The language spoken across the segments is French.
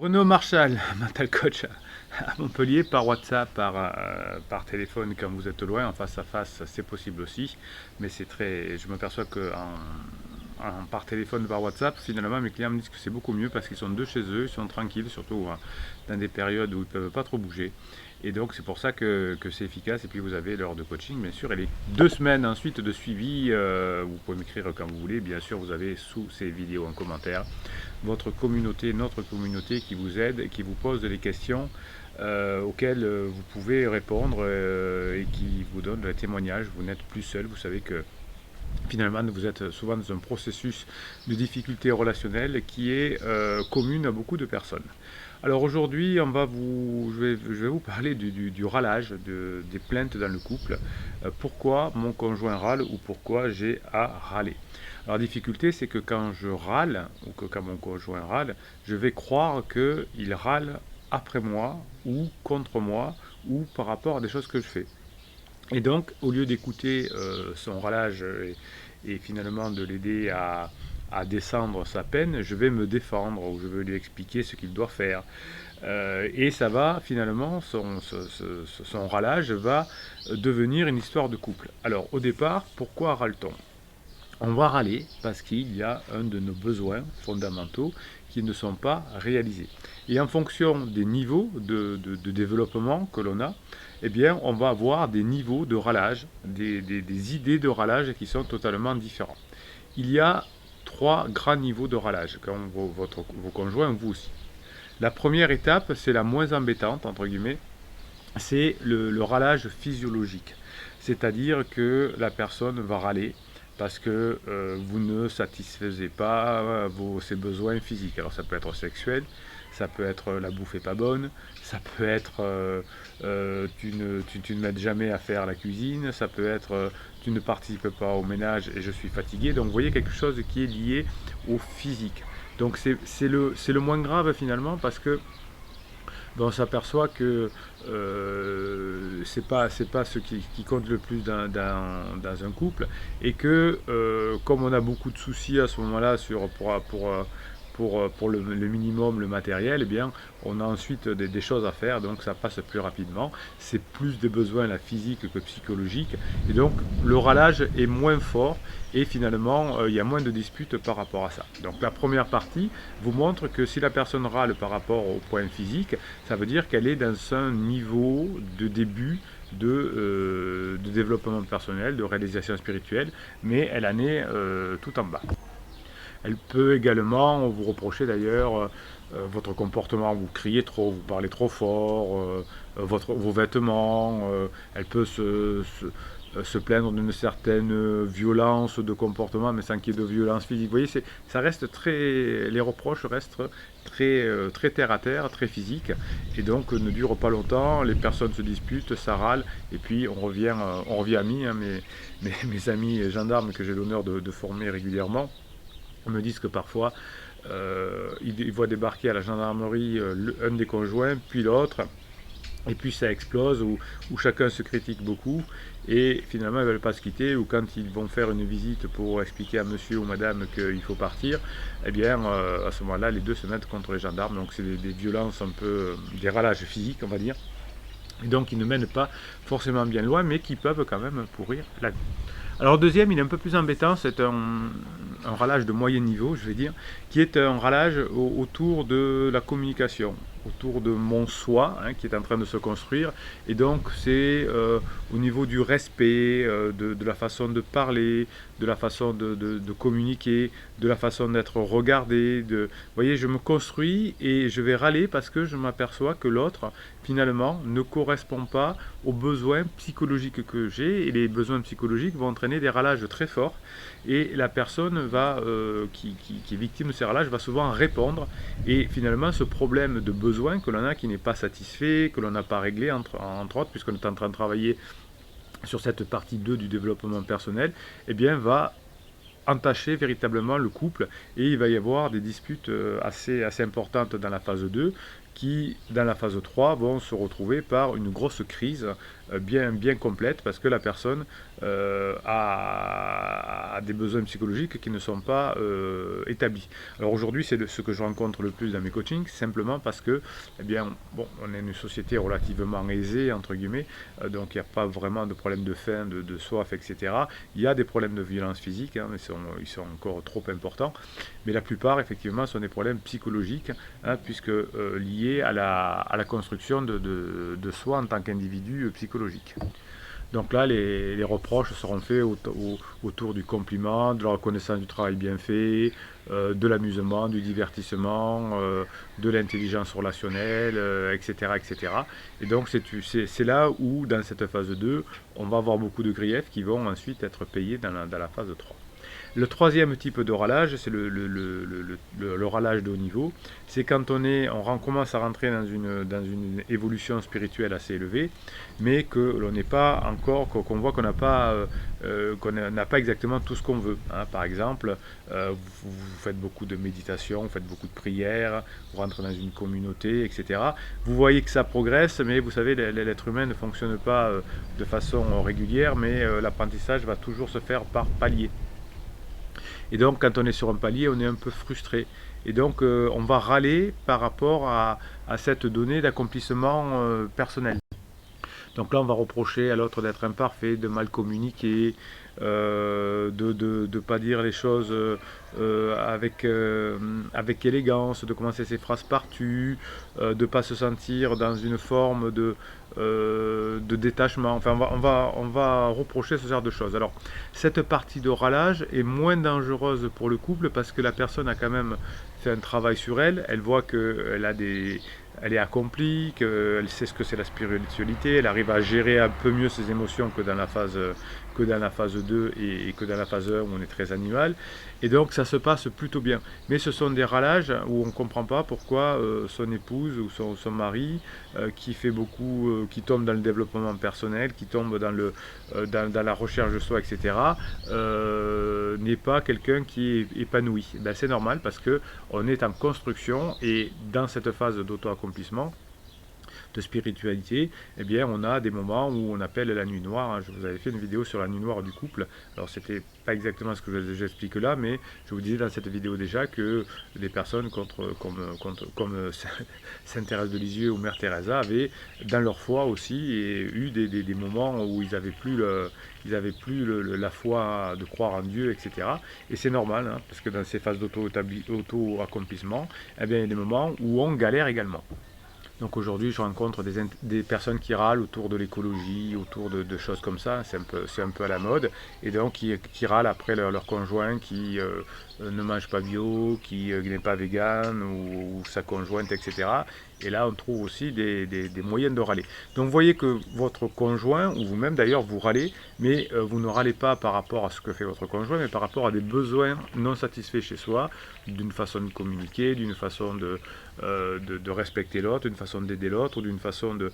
Bruno Marchal, mental coach à Montpellier, par WhatsApp, par téléphone quand vous êtes loin, en face à face, c'est possible aussi. Mais c'est très, je m'aperçois que par téléphone, par WhatsApp, finalement, mes clients me disent que c'est beaucoup mieux parce qu'ils sont de chez eux, ils sont tranquilles, surtout dans des périodes où ils ne peuvent pas trop bouger. Et donc, c'est pour ça que c'est efficace. Et puis, vous avez l'heure de coaching, bien sûr, et les 2 semaines ensuite de suivi. Vous pouvez m'écrire quand vous voulez. Bien sûr, vous avez sous ces vidéos en commentaire votre communauté, notre communauté qui vous aide et qui vous pose des questions auxquelles vous pouvez répondre et qui vous donne des témoignages. Vous n'êtes plus seul. Vous savez que finalement, vous êtes souvent dans un processus de difficulté relationnelle qui est commune à beaucoup de personnes. Alors aujourd'hui, je vais vous parler du râlage, des plaintes dans le couple. Pourquoi mon conjoint râle ou pourquoi j'ai à râler. Alors la difficulté, c'est que quand je râle, ou que quand mon conjoint râle, je vais croire qu'il râle après moi, ou contre moi, ou par rapport à des choses que je fais. Et donc, au lieu d'écouter son râlage et finalement de l'aider à descendre sa peine, je vais me défendre ou je vais lui expliquer ce qu'il doit faire. Et ça va finalement, son râlage va devenir une histoire de couple. Alors au départ, pourquoi râle-t-on? On va râler parce qu'il y a un de nos besoins fondamentaux qui ne sont pas réalisés. Et en fonction des niveaux de développement que l'on a, eh bien, on va avoir des niveaux de râlage, des idées de râlage qui sont totalement différents. Il y a 3 grands niveaux de râlage, comme vos conjoints, vous aussi. La première étape, c'est la moins embêtante, entre guillemets, c'est le râlage physiologique. C'est-à-dire que la personne va râler parce que vous ne satisfaisez pas ses besoins physiques. Alors ça peut être sexuel, ça peut être la bouffe est pas bonne, ça peut être tu ne m'aides jamais à faire la cuisine, ça peut être tu ne participes pas au ménage et je suis fatigué. Donc vous voyez quelque chose qui est lié au physique. Donc c'est le moins grave finalement parce que on s'aperçoit que c'est pas ce qui compte le plus dans un couple et que comme on a beaucoup de soucis à ce moment-là pour le minimum, le matériel, eh bien, on a ensuite des choses à faire, donc ça passe plus rapidement. C'est plus des besoins la physique que psychologique, et donc le râlage est moins fort, et finalement, il y a moins de disputes par rapport à ça. Donc la première partie vous montre que si la personne râle par rapport au point physique, ça veut dire qu'elle est dans un niveau de début de développement personnel, de réalisation spirituelle, mais elle en est tout en bas. Elle peut également vous reprocher d'ailleurs votre comportement, vous criez trop, vous parlez trop fort, vos vêtements, elle peut se plaindre d'une certaine violence de comportement, mais sans qu'il y ait de violence physique. Vous voyez, ça reste les reproches restent très terre à terre, très physique, et donc ne durent pas longtemps. Les personnes se disputent, ça râle, et puis on revient amis. Hein, mes amis gendarmes que j'ai l'honneur de former régulièrement me disent que parfois ils voient débarquer à la gendarmerie un des conjoints, puis l'autre, et puis ça explose, où chacun se critique beaucoup, et finalement ils ne veulent pas se quitter, ou quand ils vont faire une visite pour expliquer à monsieur ou madame qu'il faut partir, eh bien à ce moment-là les deux se mettent contre les gendarmes, donc c'est des violences un peu, des râlages physiques on va dire, et donc ils ne mènent pas forcément bien loin, mais qui peuvent quand même pourrir la vie. Alors le deuxième, il est un peu plus embêtant, c'est un râlage de moyen niveau, je vais dire, qui est un râlage autour de la communication, autour de mon soi, hein, qui est en train de se construire. Et donc c'est au niveau du respect, de la façon de parler, de la façon de communiquer, de la façon d'être regardé. Vous voyez, je me construis et je vais râler parce que je m'aperçois que l'autre, finalement, ne correspond pas aux besoins psychologiques que j'ai. Et les besoins psychologiques vont entraîner des râlages très forts. Et la personne qui est victime de ces râlages va souvent répondre. Et finalement, ce problème de besoin que l'on a qui n'est pas satisfait, que l'on n'a pas réglé, entre autres, puisqu'on est en train de travailler sur cette partie 2 du développement personnel, eh bien, va entacher véritablement le couple, et il va y avoir des disputes assez importantes dans la phase 2 qui, dans la phase 3, vont se retrouver par une grosse crise bien complète parce que la personne a des besoins psychologiques qui ne sont pas établis. Alors aujourd'hui, c'est ce que je rencontre le plus dans mes coachings, simplement parce que, eh bien, bon, on est une société relativement aisée, entre guillemets, donc il n'y a pas vraiment de problème de faim, de soif, etc. Il y a des problèmes de violence physique, hein, mais ils sont encore trop importants, mais la plupart, effectivement, sont des problèmes psychologiques, hein, puisque liés à la construction de soi en tant qu'individu psychologique. Donc là, les reproches seront faits autour du compliment, de la reconnaissance du travail bien fait, de l'amusement, du divertissement, de l'intelligence relationnelle, etc., etc. Et donc c'est là où, dans cette phase 2, on va avoir beaucoup de griefs qui vont ensuite être payés dans la phase 3. Le troisième type de râlage, c'est le râlage de haut niveau. C'est quand on commence à rentrer dans une évolution spirituelle assez élevée, mais que l'on n'est pas encore, qu'on voit qu'on n'a pas exactement tout ce qu'on veut, hein. Par exemple, vous faites beaucoup de méditation, vous faites beaucoup de prières, vous rentrez dans une communauté, etc. Vous voyez que ça progresse, mais vous savez, l'être humain ne fonctionne pas de façon régulière, mais l'apprentissage va toujours se faire par paliers. Et donc, quand on est sur un palier, on est un peu frustré. Et donc, on va râler par rapport à cette donnée d'accomplissement personnel. Donc là, on va reprocher à l'autre d'être imparfait, de mal communiquer, de ne pas dire les choses avec élégance, de commencer ses phrases par tu, de ne pas se sentir dans une forme de détachement. Enfin, on va reprocher ce genre de choses. Alors, cette partie de râlage est moins dangereuse pour le couple parce que la personne a quand même fait un travail sur elle. Elle voit elle est accomplie, qu'elle sait ce que c'est la spiritualité, elle arrive à gérer un peu mieux ses émotions que dans la phase 2 et que dans la phase 1 où on est très animal. Et donc ça se passe plutôt bien. Mais ce sont des râlages où on ne comprend pas pourquoi son épouse ou son mari, qui fait beaucoup, qui tombe dans le développement personnel, qui tombe dans la recherche de soi, etc., n'est pas quelqu'un qui est épanoui. Ben, c'est normal parce qu'on est en construction et dans cette phase d'auto-accomplissement, de spiritualité, eh bien on a des moments où on appelle la nuit noire. Je vous avais fait une vidéo sur la nuit noire du couple. Alors c'était pas exactement ce que j'explique là, mais je vous disais dans cette vidéo déjà que des personnes comme Sainte Thérèse de Lisieux ou Mère Teresa avaient dans leur foi aussi eu des moments où ils n'avaient plus la foi de croire en Dieu, etc. Et c'est normal, hein, parce que dans ces phases d'auto-accomplissement, eh bien, il y a des moments où on galère également. Donc aujourd'hui, je rencontre des personnes qui râlent autour de l'écologie, autour de choses comme ça, c'est un peu à la mode, et donc qui râlent après leur conjoint qui ne mange pas bio, qui n'est pas vegan, ou sa conjointe, etc. Et là, on trouve aussi des moyens de râler. Donc vous voyez que votre conjoint, ou vous-même d'ailleurs, vous râlez, mais vous ne râlez pas par rapport à ce que fait votre conjoint, mais par rapport à des besoins non satisfaits chez soi, d'une façon de communiquer, d'une façon de respecter l'autre, d'une façon d'aider l'autre, ou d'une façon de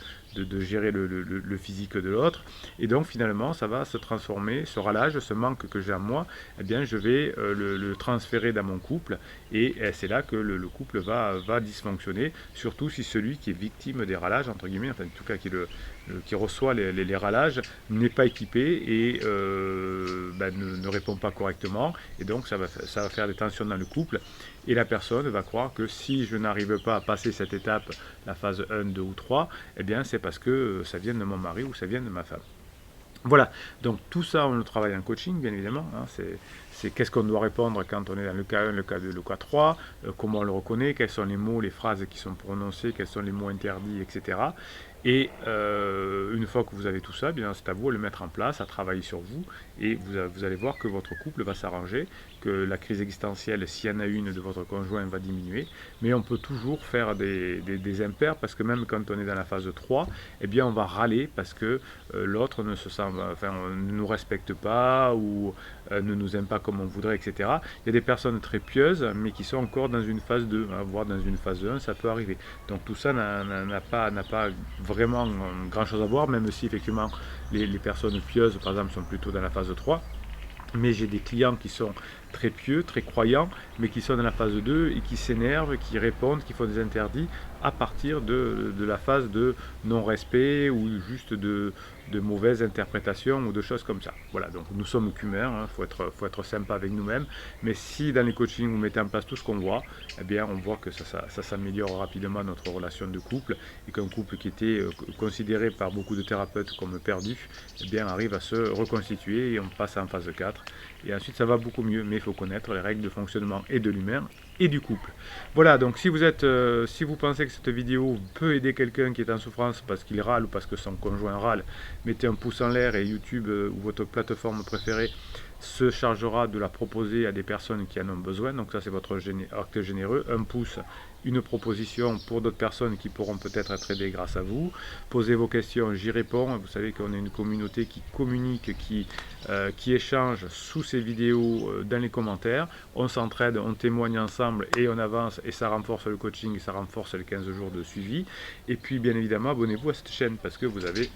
gérer le physique de l'autre. Et donc finalement, ça va se transformer, ce râlage, ce manque que j'ai en moi, eh bien je vais le transférer dans mon couple, et c'est là que le couple va dysfonctionner, surtout si celui qui est victime des râlages, entre guillemets, enfin en tout cas qui reçoit les râlages, n'est pas équipé et ne répond pas correctement, et donc ça va faire des tensions dans le couple, et la personne va croire que si je n'arrive pas à passer cette étape, la phase 1, 2 ou 3, eh bien c'est parce que ça vient de mon mari ou ça vient de ma femme. Voilà, donc tout ça on le travaille en coaching bien évidemment, hein, c'est qu'est-ce qu'on doit répondre quand on est dans le cas 1, le cas 2, le cas 3, comment on le reconnaît, quels sont les mots, les phrases qui sont prononcées, quels sont les mots interdits, etc. Et une fois que vous avez tout ça, bien c'est à vous de le mettre en place, à travailler sur vous, et vous allez voir que votre couple va s'arranger, que la crise existentielle, s'il y en a une de votre conjoint, va diminuer, mais on peut toujours faire des impairs, parce que même quand on est dans la phase 3, eh bien on va râler parce que l'autre ne nous respecte pas, ou ne nous aime pas comme on voudrait, etc. Il y a des personnes très pieuses, mais qui sont encore dans une phase 2, hein, voire dans une phase 1, ça peut arriver. Donc tout ça n'a pas vraiment grand chose à voir, même si effectivement les personnes pieuses par exemple sont plutôt dans la phase 3. Mais j'ai des clients qui sont très pieux, très croyants, mais qui sont dans la phase 2 et qui s'énervent, qui répondent, qui font des interdits à partir de la phase de non-respect ou juste de mauvaise interprétation ou de choses comme ça. Voilà, donc nous sommes qu'humains, hein, faut être sympa avec nous-mêmes, mais si dans les coachings vous mettez en place tout ce qu'on voit, eh bien on voit que ça s'améliore rapidement notre relation de couple et qu'un couple qui était considéré par beaucoup de thérapeutes comme perdu, eh bien arrive à se reconstituer et on passe en phase 4 et ensuite ça va beaucoup mieux, mais il faut connaître les règles de fonctionnement et de l'humain et du couple. Voilà, donc si vous pensez que cette vidéo peut aider quelqu'un qui est en souffrance parce qu'il râle ou parce que son conjoint râle, mettez un pouce en l'air et YouTube ou votre plateforme préférée se chargera de la proposer à des personnes qui en ont besoin. Donc ça c'est votre acte généreux, un pouce, une proposition pour d'autres personnes qui pourront peut-être être aidées grâce à vous. Posez vos questions, j'y réponds. Vous savez qu'on est une communauté qui communique, qui échange sous ces vidéos dans les commentaires. On s'entraide, on témoigne ensemble et on avance et ça renforce le coaching et ça renforce les 15 jours de suivi. Et puis bien évidemment abonnez-vous à cette chaîne parce que vous avez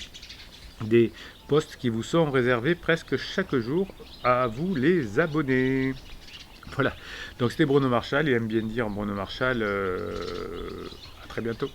des posts qui vous sont réservés presque chaque jour à vous les abonnés. Voilà, donc c'était Bruno Marchal, et aime bien dire Bruno Marchal, à très bientôt.